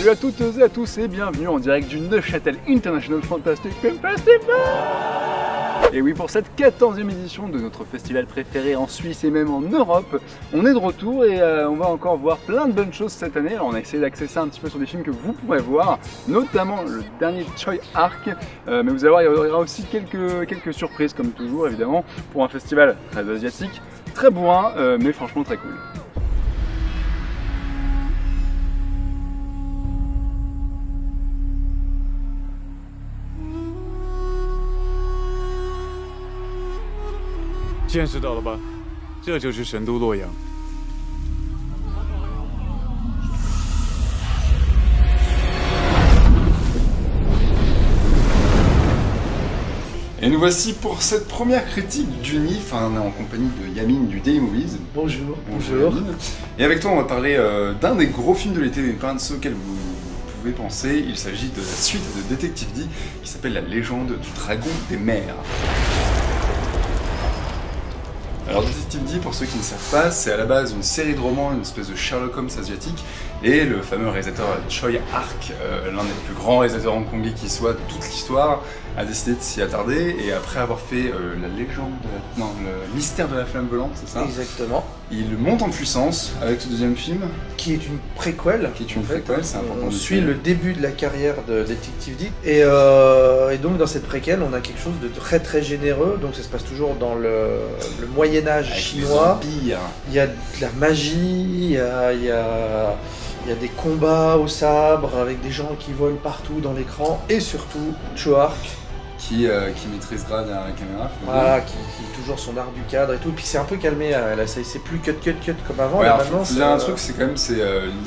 Salut à toutes et à tous et bienvenue en direct du Neuchâtel International Fantastic Film Festival. Et oui, pour cette 14e édition de notre festival préféré en Suisse et même en Europe, on est de retour et on va encore voir plein de bonnes choses cette année. Alors on a essayé d'accéder un petit peu sur des films que vous pourrez voir, notamment le dernier Choi Ark, mais vous allez voir, il y aura aussi quelques surprises comme toujours évidemment, pour un festival très asiatique, très bourrin, mais franchement très cool.现在知道了吧？这就是神都洛阳。Et nous voici pour cette première critique du NIF. On est en compagnie de Yamine du Daily Movies. Bonjour. Bonjour. Yamine. Et avec toi, on va parler d'un des gros films de l'été, mais pas un de ceux auxquels vous pouvez penser. Il s'agit de la suite de Detective D qui s'appelle La légende du dragon des mers. Alors Detective D, pour ceux qui ne savent pas, c'est à la base une série de romans, une espèce de Sherlock Holmes asiatique, et le fameux réalisateur Choi Ark, l'un des plus grands réalisateurs hongkongais qui soit de toute l'histoire, a décidé de s'y attarder, et après avoir fait le mystère de la flamme volante, c'est ça? Exactement. Il monte en puissance avec ce deuxième film. Qui est une préquelle. Qui est une préquelle, c'est important. On suit le début de la carrière de Detective D. Et donc dans cette préquelle, on a quelque chose de très très généreux. Donc ça se passe toujours dans le Moyen-Âge chinois. Il y a de la magie, il y a des combats au sabre avec des gens qui volent partout dans l'écran. Et surtout, Choi Ark. Qui maîtrise grave derrière la caméra. Voilà, qui est toujours son art du cadre et tout. Puis c'est un peu calmé, là, c'est plus cut comme avant. Ouais, là, maintenant, c'est un truc, c'est quand même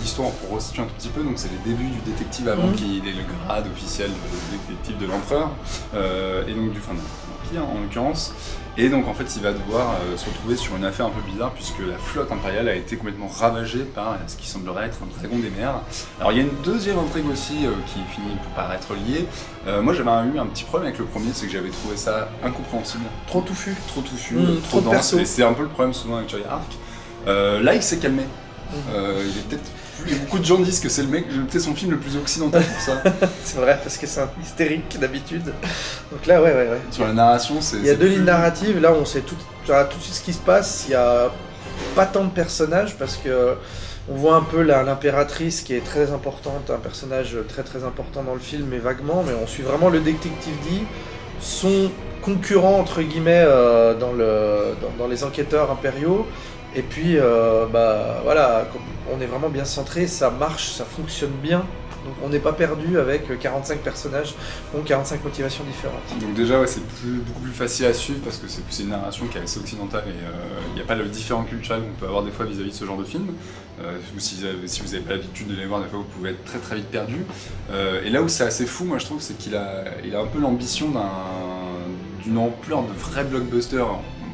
l'histoire, pour resituer un tout petit peu, donc c'est les débuts du détective avant qu'il ait le grade officiel de détective de l'empereur, et donc de l'Empire en l'occurrence. Et donc en fait il va devoir se retrouver sur une affaire un peu bizarre puisque la flotte impériale a été complètement ravagée par ce qui semblerait être un dragon des mers. Alors il y a une deuxième intrigue aussi qui finit par être liée. Moi j'avais eu un petit problème avec le premier, c'est que j'avais trouvé ça incompréhensible. Trop touffu. Trop dense, et c'est un peu le problème souvent avec Choi Ark. Là il s'est calmé. Il y a beaucoup de gens disent que c'est peut-être son film le plus occidental pour ça. C'est vrai, parce que c'est un hystérique d'habitude. Donc là, ouais. Sur la narration, il y a deux lignes narratives, là on sait tout de suite ce qui se passe. Il n'y a pas tant de personnages parce que on voit un peu l'impératrice qui est très importante, un personnage très très important dans le film, mais vaguement, mais on suit vraiment le détective D, son concurrent entre guillemets dans les enquêteurs impériaux. Et puis, voilà, on est vraiment bien centré, ça marche, ça fonctionne bien. Donc on n'est pas perdu avec 45 personnages qui ont 45 motivations différentes. Donc déjà, ouais, c'est beaucoup plus facile à suivre parce que c'est une narration qui est assez occidentale et il n'y a pas le différent culturel qu'on peut avoir des fois vis-à-vis de ce genre de film. Ou si vous n'avez pas l'habitude de les voir, des fois vous pouvez être très très vite perdu. Et là où c'est assez fou, moi je trouve, c'est qu'il a un peu l'ambition d'une ampleur de vrai blockbuster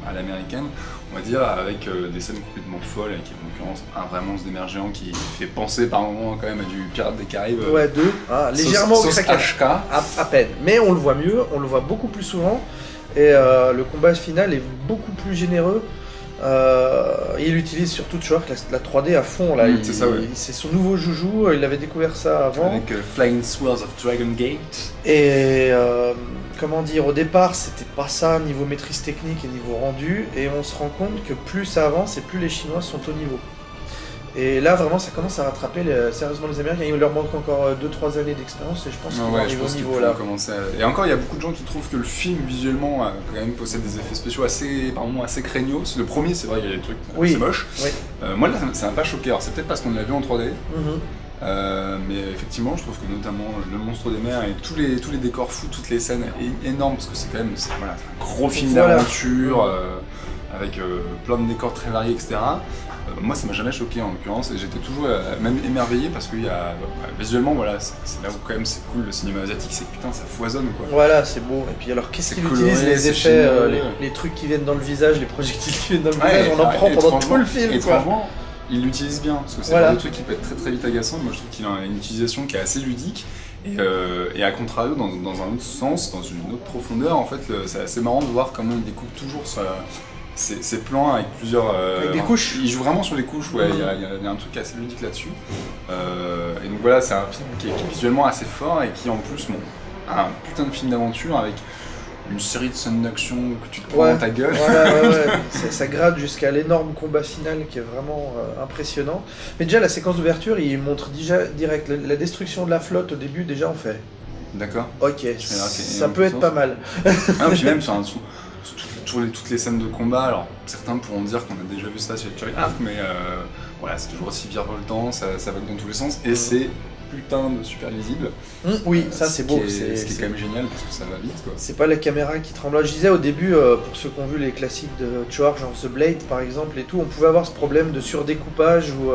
à l'américaine, on va dire, avec des scènes complètement folles, avec en l'occurrence un vrai monstre des mers géants qui fait penser par moments quand même à du Pirates des Caraïbes. Ouais, légèrement au craquage. HK. À peine. Mais on le voit mieux, on le voit beaucoup plus souvent, et le combat final est beaucoup plus généreux. Il utilise surtout la 3D à fond là. C'est son nouveau joujou, il avait découvert ça avant. Avec Flying Swords of Dragon Gate. Et comment dire, au départ c'était pas ça niveau maîtrise technique et niveau rendu, et on se rend compte que plus ça avance et plus les Chinois sont au niveau. Et là vraiment ça commence à rattraper sérieusement les Américains. Il leur manque encore 2-3 années d'expérience et je pense qu'ils vont arriver au niveau là. Et encore il y a beaucoup de gens qui trouvent que le film visuellement quand même possède des effets spéciaux par moments assez craignos. Le premier c'est vrai, il y a des trucs assez moches. Oui. Moi là ça m'a pas choqué, alors c'est peut-être parce qu'on l'a vu en 3D. Mais effectivement je trouve que notamment le monstre des mers et tous les décors fous, toutes les scènes énormes, parce que c'est quand même un gros film d'aventure avec plein de décors très variés, etc. Moi ça m'a jamais choqué en l'occurrence, et j'étais toujours même émerveillé parce que visuellement c'est là où quand même c'est cool le cinéma asiatique, c'est que putain ça foisonne quoi. Voilà, c'est beau. Et puis alors qu'est-ce qu'il utilise, les effets, les trucs qui viennent dans le visage, les projectiles qui viennent dans le visage, on en prend pendant tout le film. Et franchement, il l'utilise bien, parce que c'est pas des trucs qui peut être très très vite agaçant. Moi je trouve qu'il a une utilisation qui est assez ludique. Et à contrario, dans un autre sens, dans une autre profondeur, en fait, c'est assez marrant de voir comment il découpe toujours ces plans avec plusieurs... avec des couches. Il joue vraiment sur les couches, ouais, il y a un truc assez ludique là-dessus. Et donc voilà, c'est un film qui est visuellement assez fort et qui en plus, bon, a un putain de film d'aventure avec une série de scènes d'action que tu te prends dans ta gueule. Ça grade jusqu'à l'énorme combat final qui est vraiment impressionnant. Mais déjà, la séquence d'ouverture, il montre déjà direct la destruction de la flotte au début, déjà on fait. D'accord. Ok, ça peut être pas mal. Puis même sur toutes les scènes de combat, alors certains pourront dire qu'on a déjà vu ça chez Cherry Arc, mais voilà, c'est toujours aussi virevoltant, ça vogue dans tous les sens, et c'est putain de super lisible. Oui, ça c'est beau. Ce qui est quand même génial parce que ça va vite, quoi. C'est pas la caméra qui tremble. Je disais au début, pour ceux qui ont vu les classiques de Choar, genre The Blade par exemple et tout, on pouvait avoir ce problème de surdécoupage où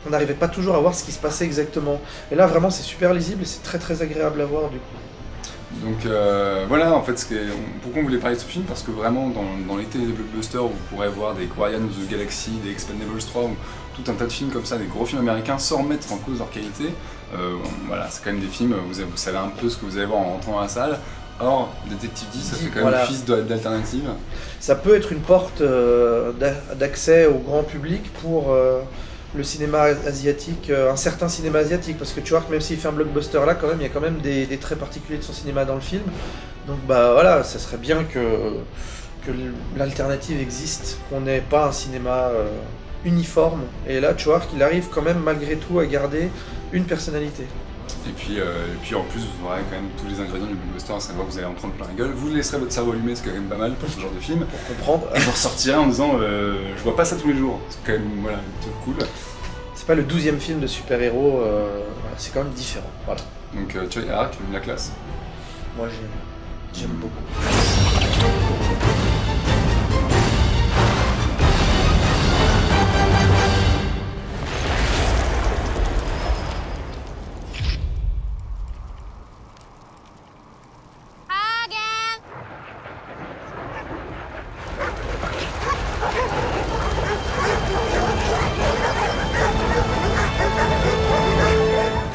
on n'arrivait pas toujours à voir ce qui se passait exactement. Et là vraiment c'est super lisible et c'est très très agréable à voir du coup. Donc voilà, en fait, pourquoi on voulait parler de ce film, parce que vraiment, dans l'été des blockbusters, vous pourrez voir des Guardians of the Galaxy, des Expendables 3, ou tout un tas de films comme ça, des gros films américains, sans remettre en cause leur qualité. Voilà, c'est quand même des films, vous savez un peu ce que vous allez voir en rentrant dans la salle. Or, Detective D, ça fait quand même office d'alternative. Ça peut être une porte d'accès au grand public pour... le cinéma asiatique, un certain cinéma asiatique, parce que tu vois que même s'il fait un blockbuster là, quand même, il y a quand même des traits particuliers de son cinéma dans le film. Donc bah voilà, ça serait bien que l'alternative existe, qu'on n'ait pas un cinéma uniforme. Et là, tu vois qu'il arrive quand même malgré tout à garder une personnalité. Et puis en plus, vous aurez quand même tous les ingrédients du blockbuster, à savoir que vous allez en prendre plein la gueule. Vous laisserez votre cerveau allumé, c'est quand même pas mal pour ce genre de film. Pour comprendre. Et vous ressortirez en disant je vois pas ça tous les jours. C'est quand même voilà, un truc cool. C'est pas le 12e film de super-héros, c'est quand même différent. Voilà. Donc tu vois, Arc, la classe. Moi j'aime beaucoup.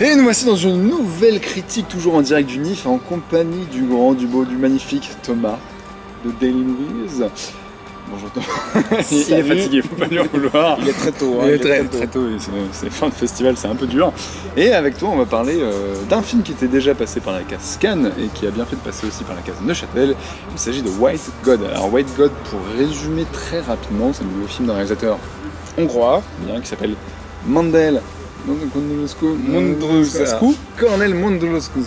Et nous voici dans une nouvelle critique, toujours en direct du NIF, en compagnie du grand, du beau, du magnifique Thomas de Daily Movies. Bonjour Thomas. Il est fatigué, faut pas lui en vouloir. Il est très tôt. Il est très tôt, c'est fin de festival, c'est un peu dur. Et avec toi, on va parler d'un film qui était déjà passé par la case Cannes et qui a bien fait de passer aussi par la case Neuchâtel. Il s'agit de White God. Alors White God, pour résumer très rapidement, c'est le nouveau film d'un réalisateur hongrois, qui s'appelle Mandel Mondrusescu, Cornel Mondrusescu,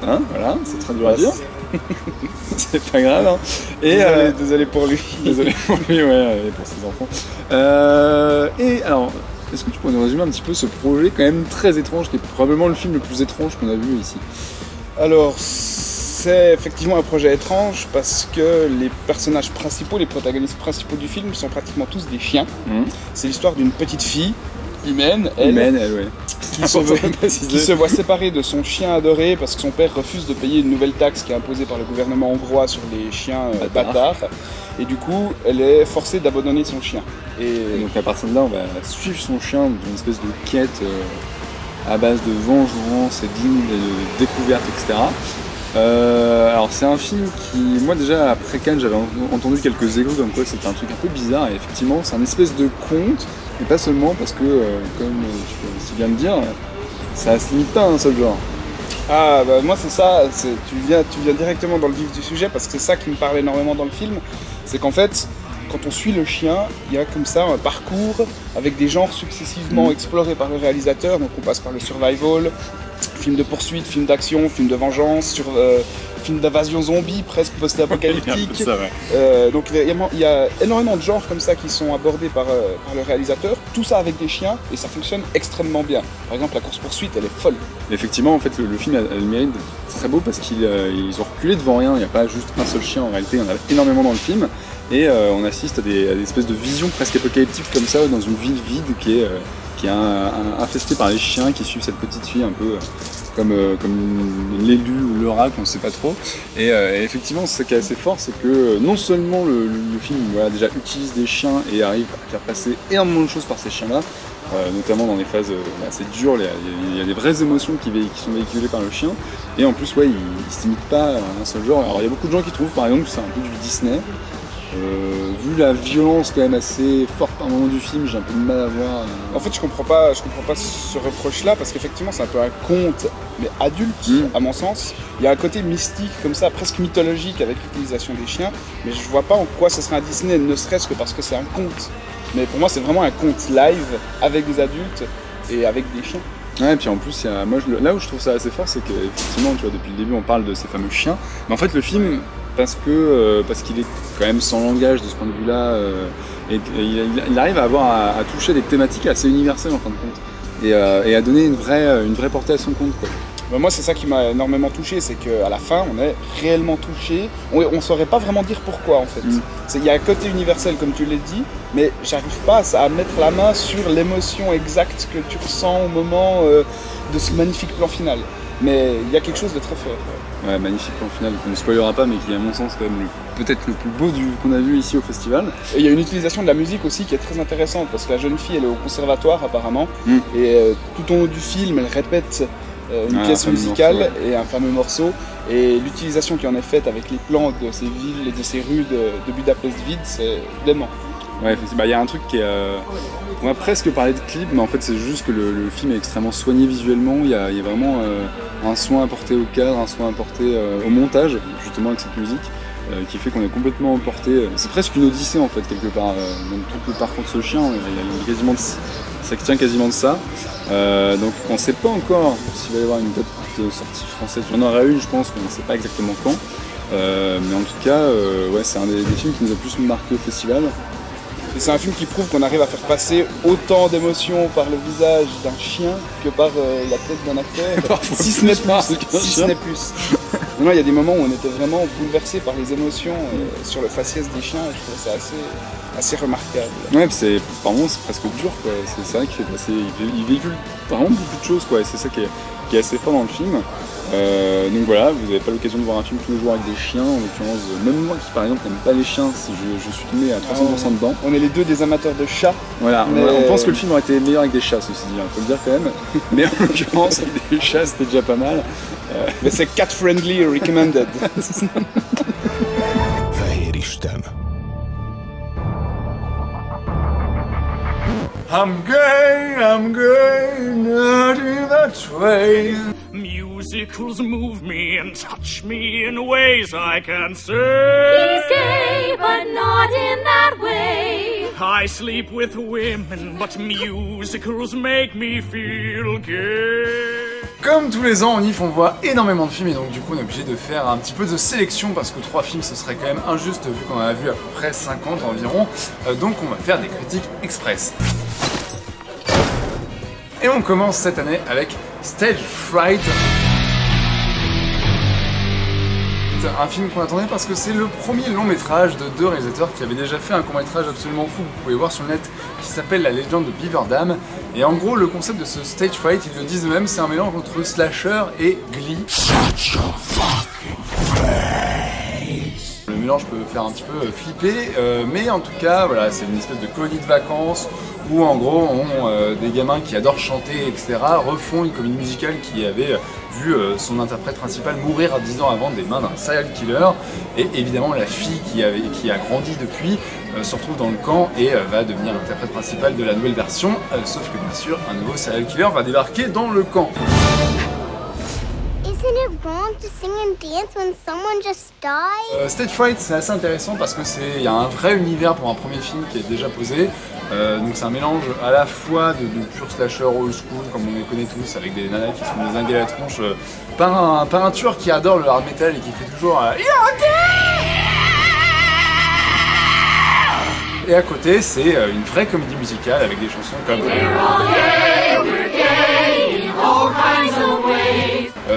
hein, voilà, c'est très dur à dire. C'est pas grave, hein. Et désolé pour lui. Désolé pour lui, ouais, et pour ses enfants. Et alors, est-ce que tu pourrais nous résumer un petit peu ce projet quand même très étrange, qui est probablement le film le plus étrange qu'on a vu ici? Alors, c'est effectivement un projet étrange parce que les personnages principaux, les protagonistes principaux du film sont pratiquement tous des chiens. C'est l'histoire d'une petite fille humaine, ouais. Qui se voit séparée de son chien adoré parce que son père refuse de payer une nouvelle taxe qui est imposée par le gouvernement hongrois sur les chiens bâtards. Et du coup, elle est forcée d'abandonner son chien. Et donc à partir de là, on va suivre son chien dans une espèce de quête à base de vengeance et de découverte, etc. Alors c'est un film qui, moi déjà après Cannes, j'avais entendu quelques échos comme quoi c'était un truc un peu bizarre, et effectivement c'est un espèce de conte, mais pas seulement parce que, comme tu peux si bien le dire, ça se limite pas à un seul genre. Ah bah moi c'est ça, tu viens directement dans le vif du sujet parce que c'est ça qui me parle énormément dans le film, c'est qu'en fait, quand on suit le chien, il y a comme ça un parcours avec des genres successivement explorés par le réalisateur, donc on passe par le survival, film de poursuite, film d'action, film de vengeance, film d'invasion zombie, presque post-apocalyptique. Donc il y a énormément de genres comme ça qui sont abordés par le réalisateur, tout ça avec des chiens, et ça fonctionne extrêmement bien. Par exemple, la course-poursuite, elle est folle. Effectivement, en fait, le film a le mérite d'être très beau parce qu'ils ont reculé devant rien, il n'y a pas juste un seul chien, en réalité, il y en a énormément dans le film. Et on assiste à des espèces de visions presque apocalyptiques comme ça, dans une ville vide qui est infestée par les chiens qui suivent cette petite fille un peu comme l'élu ou le rat, on ne sait pas trop. Et effectivement, ce qui est assez fort, c'est que non seulement le film déjà utilise des chiens et arrive à faire passer énormément de choses par ces chiens-là, notamment dans les phases assez dures, il y a des vraies émotions qui sont véhiculées par le chien, et en plus il ne se limite pas à un seul genre. Alors il y a beaucoup de gens qui trouvent par exemple que c'est un peu du Disney. Vu la violence quand même assez forte par moment du film, j'ai un peu de mal à voir. En fait, je comprends pas ce reproche-là, parce qu'effectivement, c'est un peu un conte, mais adulte, à mon sens. Il y a un côté mystique, comme ça, presque mythologique, avec l'utilisation des chiens, mais je vois pas en quoi ce serait un Disney, ne serait-ce que parce que c'est un conte. Mais pour moi, c'est vraiment un conte live, avec des adultes et avec des chiens. Ouais, et puis en plus, moi, là où je trouve ça assez fort, c'est qu'effectivement, tu vois, depuis le début, on parle de ces fameux chiens, mais en fait, le film, parce qu'il est quand même sans langage de ce point de vue-là, et il arrive à toucher des thématiques assez universelles en fin de compte, et à donner une vraie portée à son conte, quoi. Moi, c'est ça qui m'a énormément touché, c'est qu'à la fin, on est réellement touché. On saurait pas vraiment dire pourquoi, en fait. Il y a un côté universel, comme tu l'as dit, mais j'arrive pas à mettre la main sur l'émotion exacte que tu ressens au moment de ce magnifique plan final. Mais il y a quelque chose de très fort. Ouais, magnifique plan final, qu'on ne spoilera pas, mais qui est à mon sens quand même peut-être le plus beau qu'on a vu ici au festival. Et il y a une utilisation de la musique aussi qui est très intéressante, parce que la jeune fille, elle est au conservatoire apparemment, et tout au long du film, elle répète une pièce musicale et un fameux morceau, et l'utilisation qui en est faite avec les plans de ces villes et de ces rues de Budapest vide, c'est dément. Ouais, il y a un truc qui est... on va presque parler de clip, mais en fait c'est juste que le film est extrêmement soigné visuellement. Il y a vraiment un soin apporté au cadre, un soin apporté au montage, justement avec cette musique, qui fait qu'on est complètement emporté. C'est presque une odyssée en fait, quelque part. Dans tout le parcours de ce chien, ça tient quasiment de ça. Donc on ne sait pas encore s'il va y avoir une date de sortie française. Il y en aura une, je pense, mais on ne sait pas exactement quand. Mais en tout cas, ouais, c'est un des films qui nous a plus marqué au festival. Et c'est un film qui prouve qu'on arrive à faire passer autant d'émotions par le visage d'un chien que par la tête d'un acteur, si ce n'est plus. Non, il y a des moments où on était vraiment bouleversé par les émotions sur le faciès des chiens, et je trouve ça assez remarquable. Ouais, puis par moments c'est presque dur, quoi. C'est vrai qu'il fait passer, il véhicule vraiment beaucoup de choses, quoi, et c'est ça qui est assez fort dans le film. Donc voilà, vous n'avez pas l'occasion de voir un film tous les jours avec des chiens, en l'occurrence, même moi qui par exemple n'aime pas les chiens, je suis tombé à 300% dedans. On est les deux des amateurs de chats. Voilà, mais... on pense que le film aurait été meilleur avec des chats, ceci dit, il faut le dire quand même. Mais en l'occurrence, avec des chats, c'était déjà pas mal. Mais c'est cat friendly recommended. I'm going out in that way. Musicals move me and touch me in ways I can't say. He's gay, but not in that way. I sleep with women, but musicals make me feel gay. Comme tous les ans en IF on voit énormément de films et donc du coup on est obligé de faire un petit peu de sélection parce que 3 films ce serait quand même injuste vu qu'on en a vu à peu près 50 environ, donc on va faire des critiques express. Et on commence cette année avec Stage Fright. Un film qu'on attendait parce que c'est le premier long métrage de 2 réalisateurs qui avaient déjà fait un court métrage absolument fou, vous pouvez voir sur le net, qui s'appelle La Légende de Beaver Dam. Et en gros le concept de ce Stage Fright, ils le disent eux-mêmes, c'est un mélange entre slasher et Glee. Le mélange peut faire un petit peu flipper, mais en tout cas voilà, c'est une espèce de colonie de vacances où en gros des gamins qui adorent chanter etc. refont une comédie musicale qui avait vu son interprète principal mourir 10 ans avant des mains d'un serial killer, et évidemment la fille qui a grandi depuis se retrouve dans le camp et va devenir l'interprète principale de la nouvelle version, sauf que bien sûr un nouveau serial killer va débarquer dans le camp. Isn't it wrong to sing and dance when someone just died? Stage Fright, c'est assez intéressant parce que il y a un vrai univers pour un premier film qui est déjà posé. Donc c'est un mélange à la fois de pur slasher old school comme on les connaît tous, avec des nanas qui se font dézinguer la tronche par un tueur qui adore le hard metal et qui fait toujours et à côté c'est une vraie comédie musicale avec des chansons comme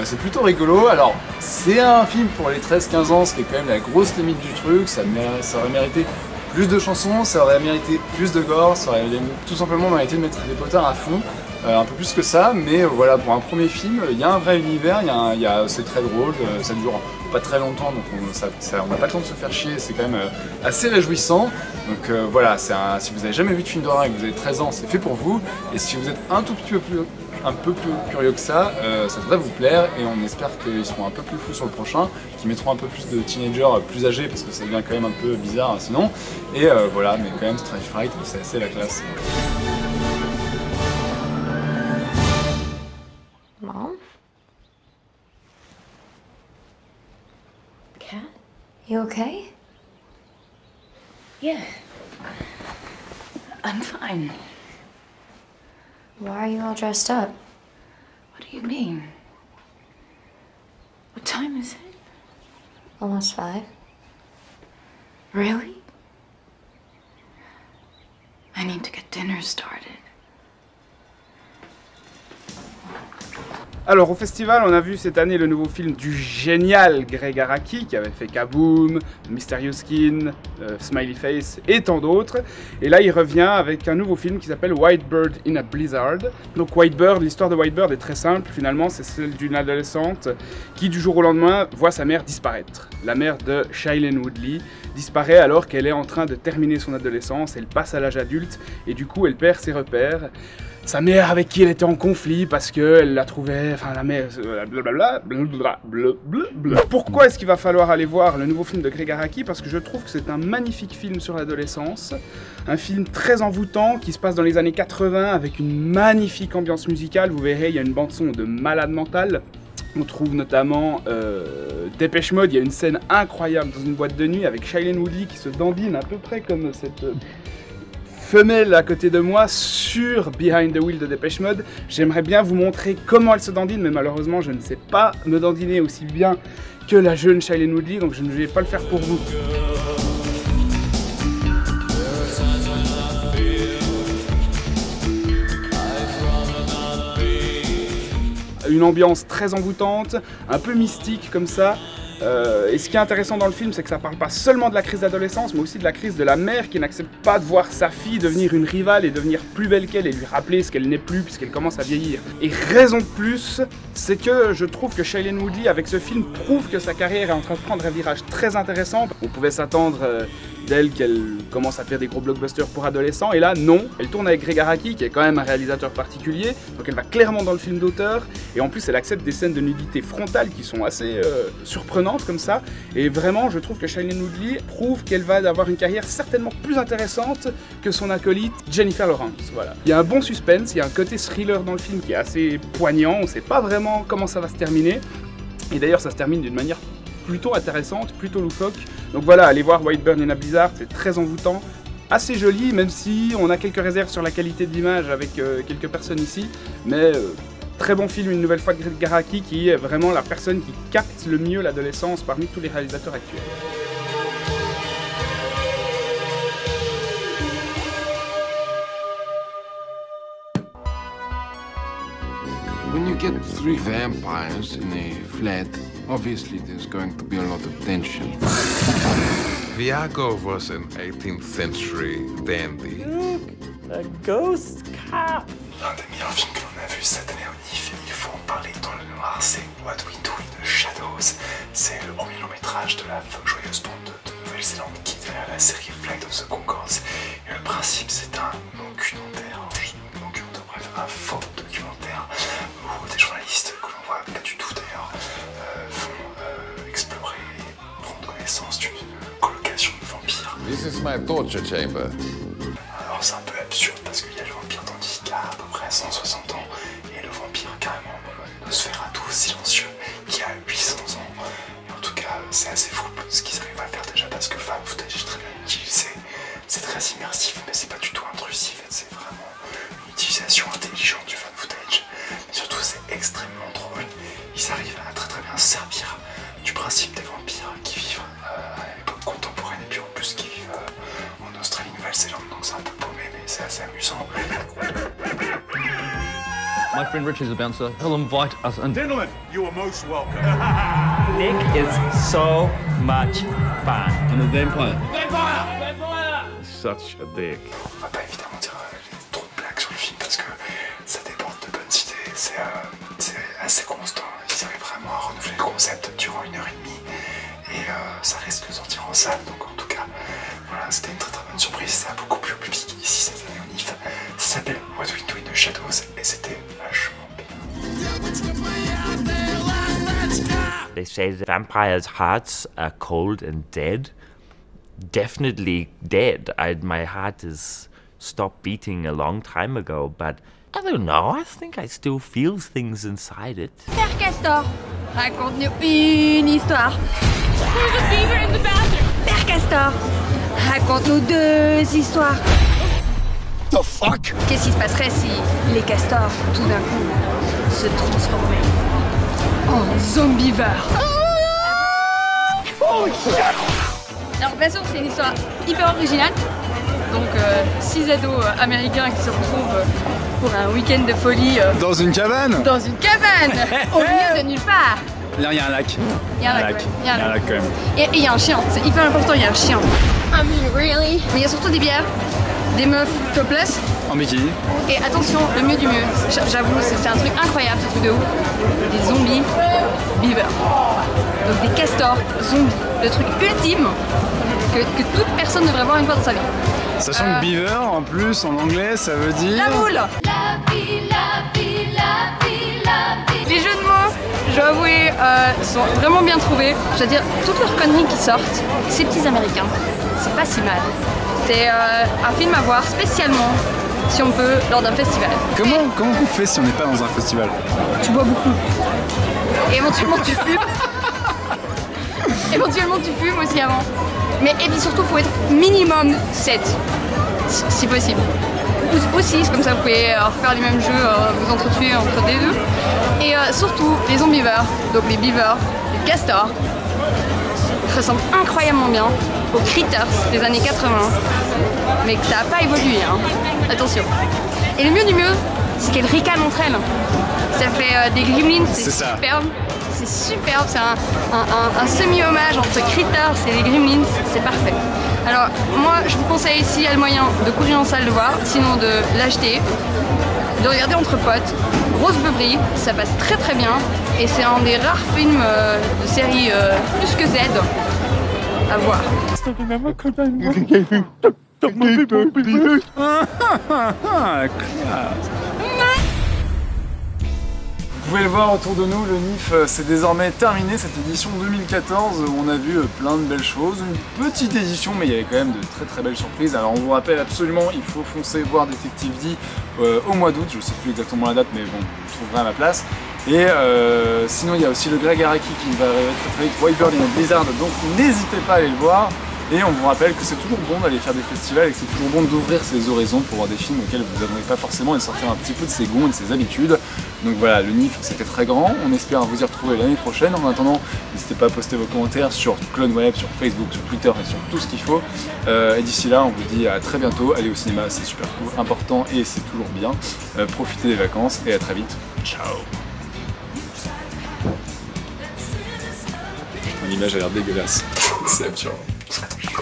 c'est plutôt rigolo. Alors c'est un film pour les 13-15 ans, ce qui est quand même la grosse limite du truc. Ça aurait mérité plus de chansons, ça aurait mérité plus de gore, ça aurait tout simplement mérité de mettre des potards à fond, un peu plus que ça, mais voilà, pour un premier film, il y a un vrai univers, c'est très drôle, ça dure pas très longtemps, donc on n'a pas le temps de se faire chier, c'est quand même assez réjouissant. Donc voilà, si vous n'avez jamais vu de film d'horreur et que vous avez 13 ans, c'est fait pour vous, et si vous êtes un tout petit peu plus un peu plus curieux que ça, ça devrait vous plaire et on espère qu'ils seront un peu plus fous sur le prochain, qu'ils mettront un peu plus de teenagers plus âgés parce que ça devient quand même un peu bizarre sinon. Et voilà, mais quand même Street Fight, c'est assez la classe. Mom? Cat? You okay? Yeah. I'm fine. Why are you all dressed up? What do you mean? What time is it? Almost 5. Really? I need to get dinner started. Alors au festival, on a vu cette année le nouveau film du génial Gregg Araki qui avait fait Kaboom, Mysterious Skin, Smiley Face et tant d'autres. Et là il revient avec un nouveau film qui s'appelle White Bird in a Blizzard. Donc White Bird, l'histoire de White Bird est très simple finalement, c'est celle d'une adolescente qui du jour au lendemain voit sa mère disparaître. La mère de Shailene Woodley disparaît alors qu'elle est en train de terminer son adolescence, elle passe à l'âge adulte et du coup elle perd ses repères. Sa mère avec qui elle était en conflit parce qu'elle la trouvait, enfin la mère, blablabla, blablabla. Pourquoi est-ce qu'il va falloir aller voir le nouveau film de Gregg Araki? Parce que je trouve que c'est un magnifique film sur l'adolescence, un film très envoûtant qui se passe dans les années 80 avec une magnifique ambiance musicale, vous verrez il y a une bande son de malade mental. On trouve notamment Dépêche Mode, il y a une scène incroyable dans une boîte de nuit avec Shailene Woodley qui se dandine à peu près comme cette... femelle à côté de moi sur Behind the Wheel de Dépêche Mode. J'aimerais bien vous montrer comment elle se dandine, mais malheureusement je ne sais pas me dandiner aussi bien que la jeune Shailene Woodley, donc je ne vais pas le faire pour vous. Une ambiance très envoûtante, un peu mystique comme ça. Et ce qui est intéressant dans le film, c'est que ça parle pas seulement de la crise d'adolescence, mais aussi de la crise de la mère qui n'accepte pas de voir sa fille devenir une rivale et devenir plus belle qu'elle et lui rappeler ce qu'elle n'est plus puisqu'elle commence à vieillir. Et raison de plus, c'est que je trouve que Shailene Woodley avec ce film prouve que sa carrière est en train de prendre un virage très intéressant. On pouvait s'attendre d'elle qu'elle commence à faire des gros blockbusters pour adolescents, et là non, elle tourne avec Gregg Araki qui est quand même un réalisateur particulier, donc elle va clairement dans le film d'auteur, et en plus elle accepte des scènes de nudité frontale qui sont assez surprenantes comme ça, et vraiment je trouve que Shailene Woodley prouve qu'elle va avoir une carrière certainement plus intéressante que son acolyte Jennifer Lawrence. Voilà. Il y a un bon suspense, il y a un côté thriller dans le film qui est assez poignant, on sait pas vraiment comment ça va se terminer, et d'ailleurs ça se termine d'une manière plutôt intéressante, plutôt loufoque. Donc voilà, allez voir White Bird in a Blizzard, c'est très envoûtant, assez joli, même si on a quelques réserves sur la qualité de l'image avec quelques personnes ici, mais très bon film une nouvelle fois de Gregg Araki qui est vraiment la personne qui capte le mieux l'adolescence parmi tous les réalisateurs actuels. When you get 3 vampires in a flat, obviously there's going to be a lot of tension. Viago was an 18th century dandy. Look, a ghost cap. L'un des meilleurs films que l'on a vu cette année au NIF, il faut en parler dans le noir, c'est What We Do in the Shadows. C'est le premier long métrage de la joyeuse bande de Nouvelle-Zélande qui est derrière la série Flight of the Conchords. Et le principe, c'est un documentaire, bref, un faux documentaire où des journalistes que l'on voit pas du tout d'ailleurs vont explorer et prendre connaissance d'une colocation de vampires. This is my torture chamber. Alors c'est un peu absurde parce qu'il y a le vampire Dandy qui a à peu près 160 ans et le vampire carrément Nosferatu silencieux qui a 800 ans. Et en tout cas c'est assez fou ce qu'ils arrivent à faire déjà parce que le fan footage est très bien utilisé. C'est très immersif mais c'est pas du tout intrusif, c'est vraiment une utilisation intelligente du fan footage. Mais surtout c'est extrêmement drôle. Ils arrivent à très bien se servir du principe des vampires qui vivent à l'époque contemporaine et puis en plus qui vivent en Australie, Nouvelle-Zélande, donc c'est un peu paumé mais c'est assez amusant. My friend Rich is a bouncer. He'll invite us and... Gentlemen, you are most welcome. Nick is so much fun. And a vampire. Vampire! Vampire! Such a dick. On va pas évidemment dire trop de blagues sur le film parce que ça déborde de bonnes idées, c'est assez constant, ils arrivent vraiment à renouveler le concept durant 1h30 et ça risque de sortir en salle, donc en tout cas voilà, c'était une très bonne surprise, ça a beaucoup plu au public ici cette année au NIF, ça s'appelle What We Do in the Shadows et c'était vachement bien. They say that vampires' hearts are cold and dead. Definitely dead. My heart has stopped beating a long time ago, but I don't know. I think I still feel things inside it. Père Castor, raconte-nous une histoire. There's a beaver in the bathroom. Père Castor, raconte-nous 2 histoires. The fuck? Qu'est-ce qui se passerait si les castors, tout d'un coup, se transformaient en zombievores? Oh shit! Alors bien sûr, c'est une histoire hyper originale. Donc 6 ados américains qui se retrouvent pour un week-end de folie. Dans une cabane? Dans une cabane! Au milieu de nulle part! Là, il y a un lac. Il y a un lac, Il y a un lac quand même. Et il y a un chien, c'est hyper important, il y a un chien. I mean, really? Mais il y a surtout des bières, des meufs topless. En bikini. Et attention, le mieux du mieux, j'avoue, c'est un truc incroyable, ce truc de ouf. Des zombies beavers. Donc des castors zombies. Le truc ultime que toute personne devrait voir une fois dans sa vie. Sachant que beaver, en plus, en anglais, ça veut dire... La moule. Les jeux de mots, je dois avouer, sont vraiment bien trouvés. Je veux dire, toutes leurs conneries qui sortent, ces petits américains, c'est pas si mal. C'est un film à voir spécialement, si on peut, lors d'un festival. Comment on fait si on n'est pas dans un festival? Tu bois beaucoup. Et éventuellement tu fumes. Éventuellement tu fumes aussi avant. Mais et puis surtout, il faut être minimum 7, si possible. Ou 6, comme ça vous pouvez faire les mêmes jeux, vous entretuer entre des deux. Et surtout, les zombievores, donc les beavers, les castors, ressemblent incroyablement bien aux Critters des années 80, mais que ça n'a pas évolué, hein. Attention. Et le mieux du mieux, c'est qu'elles ricanent entre elles. Ça fait des gremlins, c'est superbe. C'est superbe, c'est un semi-hommage entre Critters et les gremlins, c'est parfait. Alors moi je vous conseille, s'il y a le moyen de courir en salle de voir, sinon de l'acheter, de regarder entre potes, grosse beuverie, ça passe très très bien et c'est un des rares films de série plus que Z à voir. Vous pouvez le voir autour de nous, le NIF c'est désormais terminé, cette édition 2014 où on a vu plein de belles choses, une petite édition mais il y avait quand même de très très belles surprises. Alors on vous rappelle absolument, il faut foncer voir Detective D au mois d'août, je sais plus exactement la date mais bon, vous trouverez à ma place. Et sinon il y a aussi le Greg Araki qui va arriver très très vite, Whitebird in a Blizzard, donc n'hésitez pas à aller le voir. Et on vous rappelle que c'est toujours bon d'aller faire des festivals et que c'est toujours bon d'ouvrir ses horizons pour voir des films auxquels vous n'attendez pas forcément et sortir un petit peu de ses goûts et de ses habitudes. Donc voilà, le NIF c'était très grand, on espère vous y retrouver l'année prochaine. En attendant, n'hésitez pas à poster vos commentaires sur CloneWeb, sur Facebook, sur Twitter et sur tout ce qu'il faut. Et d'ici là, on vous dit à très bientôt, allez au cinéma, c'est super cool, important et c'est toujours bien. Profitez des vacances et à très vite. Ciao. Mon image a l'air dégueulasse. C'est absurde.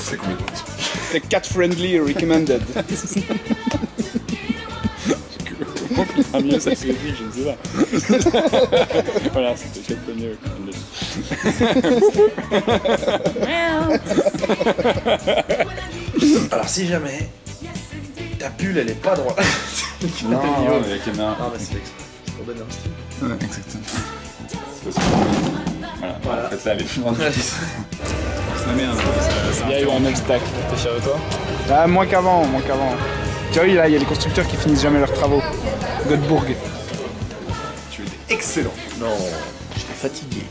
C'est complètement absurde. C'est cat friendly recommended. Comment faire mieux ça se dit, je ne sais pas. Voilà, c'était cat friendly recommended. Alors si jamais ta bulle elle est pas droite. Non, mais la caméra. Non mais c'est exprès, c'est pour donner un style. Ouais, exactement. C'est pas voilà. En fait là elle est plus grande. Il y a eu un obstacle. T'es fier de toi? Ah, moins qu'avant, moins qu'avant. Tu vois, là, il y a les constructeurs qui finissent jamais leurs travaux. Göteborg. Tu étais excellent. Non, j'étais fatigué.